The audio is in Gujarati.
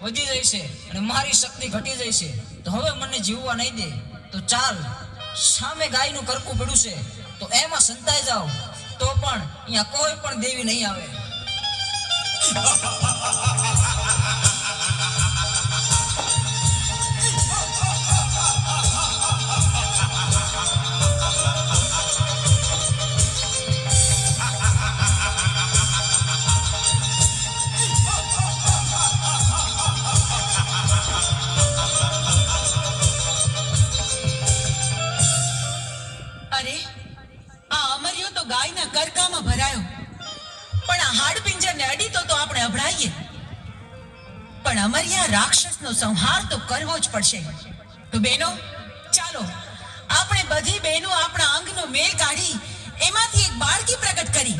વધી જાય છે અને મારી શક્તિ ઘટી જાય છે, તો હવે મને જીવવા નહીં દે. તો ચાલ, સામે ગાયનું કરકું પડ્યું છે, તો એમાં સંતાઈ જાવ, તો પણ અહીંયા કોઈ પણ દેવી નહીં આવે. અરે, આ અમર્યો તો ગાયના કરકામાં ભરાયો, પણ આ હાડપિંજરને અડીતો તો આપણે અભડાઈએ. પણ અમર્યા રાક્ષસનો સંહાર તો કરવો જ પડશે. તો બહેનો, ચાલો આપણે બધી બહેનો આપણા અંગનો મેલ કાઢી એમાંથી એક બાળકી પ્રગટ કરી